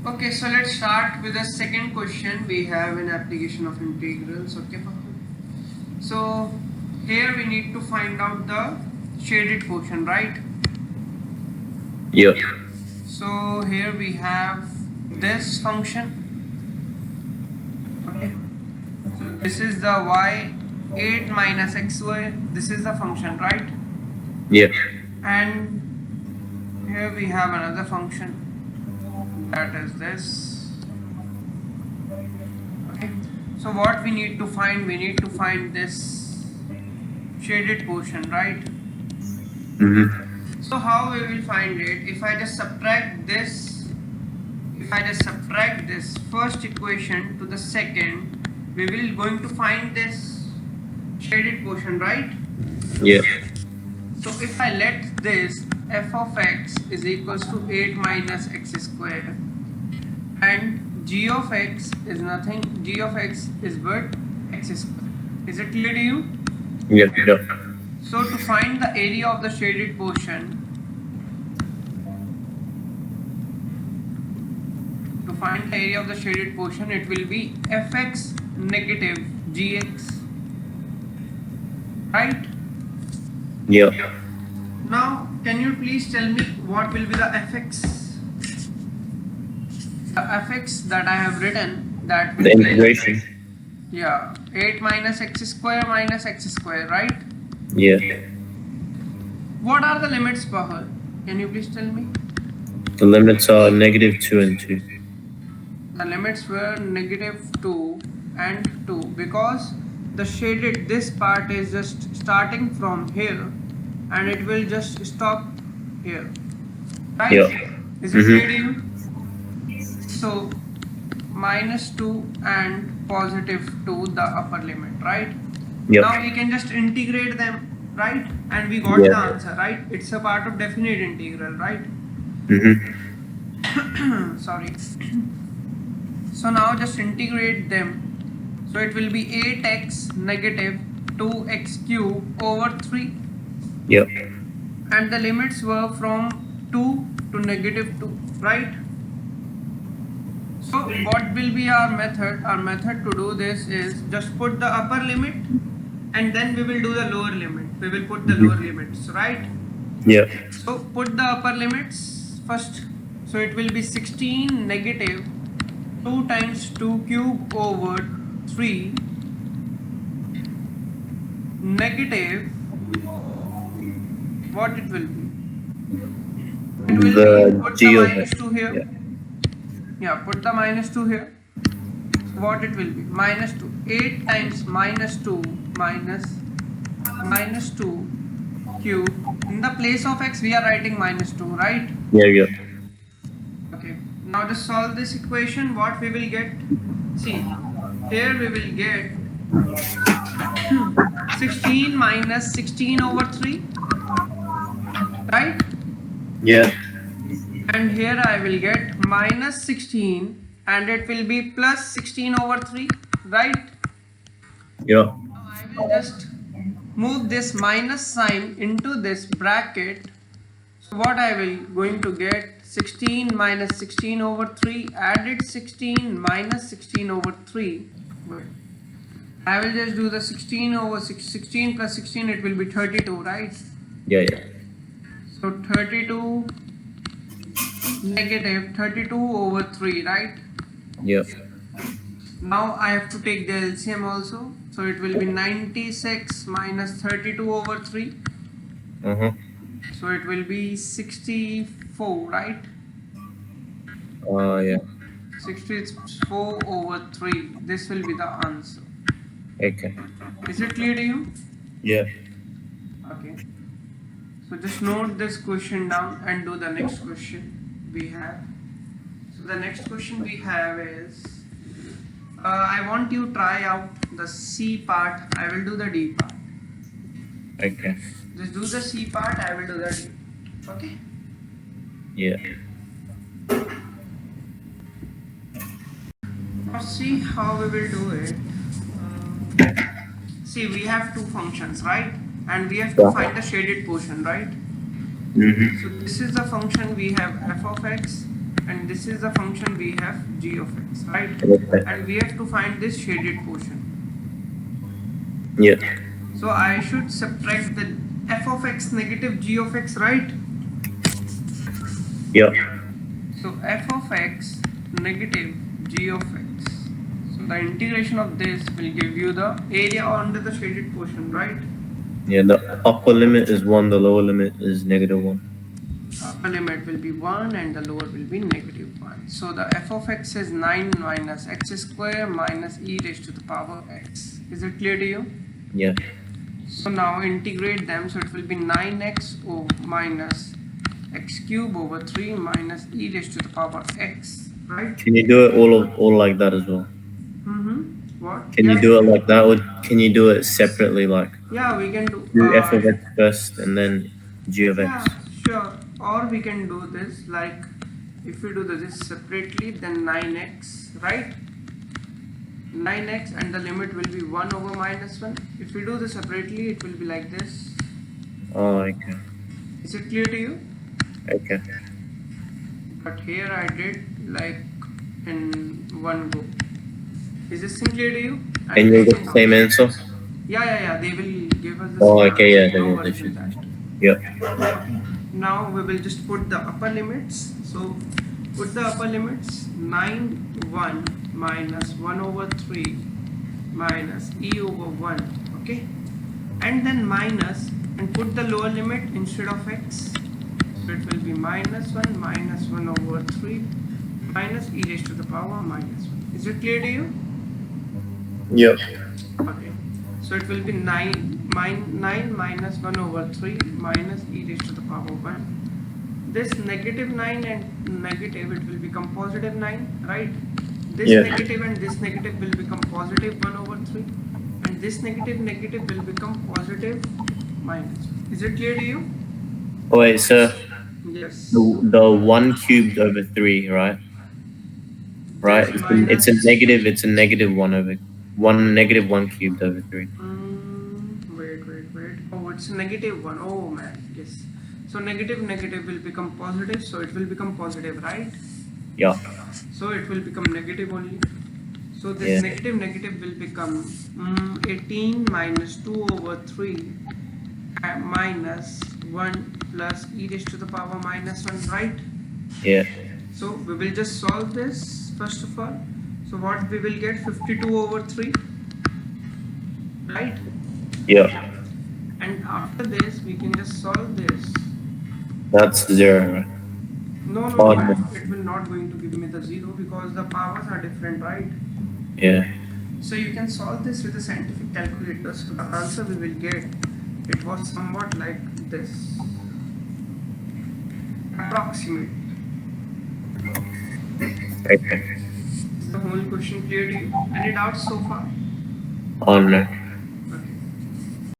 Okay, so let's start with the second question we have in application of integrals. Okay, so here we need to find out the shaded portion, right? Yeah. So here we have this function. Okay, so this is the y 8 minus xy. This is the function, right? Yeah. And here we have another function, that is this. Okay, so what we need to find, we need to find this shaded portion, right? So how we will find it? If I just subtract this first equation to the second, we will going to find this shaded portion, right? Yeah. So if I let this f of x is equals to 8 minus x square, and g of x is nothing, g of x is what? X square. Is it clear to you? Yeah. Yeah. So to find the area of the shaded portion, it will be fx negative gx, right? Yeah. Now can you please tell me what will be the fx? The fx that I have written, that will The be, integration. yeah, 8 minus x square, right? Yeah. What are the limits, Pahal? Can you please tell me? The limits are -2 and 2. The limits were -2 and 2 because the shaded, this part is just starting from here and it will just stop here, right? Yeah. Is it clear to you? So -2 and +2, the upper limit, right? Yep. Now we can just integrate them, right? And we got Yeah. the answer, right? It's a part of definite integral, right? Sorry. So now just integrate them. So it will be 8x negative 2x cube over 3. Yep. And the limits were from 2 to -2, right? So what will be our method? Our method to do this is just put the upper limit and then we will do the lower limit. We will put the lower limits, right? Yeah. So put the upper limits first. So it will be 16 negative 2 times 2 cube over 3 negative, what it will be? It will be, put the -2 here. Yeah, put the -2 here. What it will be? -2. 8 times -2 minus 2 cube. In the place of x we are writing -2, right? Yeah. Yeah. Okay, now just solve this equation. What we will get? See, here we will get 16 minus 16 over 3, right? Yeah. And here I will get minus 16 and it will be plus 16 over 3, right? Yeah. Now I will just move this minus sign into this bracket. So what I will going to get, 16 minus 16 over 3, added 16 minus 16 over 3. I will just do the 16 over 16 plus 16, it will be 32, right? Yeah. Yeah. So 32 negative 32 over 3, right? Yep. Now I have to take the LCM also. So it will be 96 minus 32 over 3. So it will be 64, right? Yeah. 64 over 3. This will be the answer. Okay. Is it clear to you? Yeah. Okay. So just note this question down and do the next question we have. So the next question we have is, I want you try out the C part. I will do the D part. Okay. Just do the C part. I will do the D. Okay. Yeah. Now see how we will do it. See, we have two functions, right? And we have to find the shaded portion, right? So this is the function we have f of x and this is the function we have g of x, right? Okay. And we have to find this shaded portion. Yeah. So I should subtract the f of x negative g of x, right? Yeah. So f of x negative g of x. So the integration of this will give you the area under the shaded portion, right? Yeah. The upper limit is 1. The lower limit is -1. Upper limit will be 1 and the lower will be -1. So the f of x is 9 minus x square minus e raised to the power x. Is it clear to you? Yeah. So now integrate them, so it will be 9x minus x cube over 3 minus e raised to the power x, right? Can you do it all like that as well? What? Can you do it like that, or can you do it separately, like Yeah, we can do. do f of x first and then g of Yeah, x? sure. Or we can do this like, if we do this separately, then 9x, right? 9x and the limit will be 1 over -1. If we do this separately, it will be like this. Oh, okay. Is it clear to you? Okay. But here I did like in one go. Is this thing clear to you? And you'll get the same answer? Yeah. They will give us the Oh, same okay, answer. yeah, No they worries should. with that. Yeah. Now we will just put the upper limits. So put the upper limits 9 1 minus 1 over 3 minus e over 1, okay, and then minus, and put the lower limit instead of x, so it will be -1 over 3 minus e raised to the power -1. Is it clear to you? Yep. Okay, so it will be 9 minus 1 over 3 minus e raised to the power 1. This -9 and negative, it will become +9, right? This negative and this negative will become +1 over 3, and this negative will become positive minus. Is it clear to you? Oh, wait, so Yes. the 1 cubed over 3, right? Right? This It's a minus. negative. It's a -1 over 1 -1 cubed over 3. Wait. Oh, it's -1. Oh man, yes. So negative will become positive, so it will become positive, right? Yeah. So it will become negative only. So this Yeah. negative will become 18 minus 2 over 3 minus 1 plus e raised to the power -1, right? Yeah. So we will just solve this first of all. So what we will get, 52 over 3, right? Yeah. And after this we can just solve this. That's 0, right? No, Oh, it will not going to give me the 0 because the powers are different, right? Yeah. So you can solve this with a scientific calculator. So the answer we will get, it was somewhat like this. Approximate. Okay. Is the whole question clear to you? Any doubts so far? Oh, no.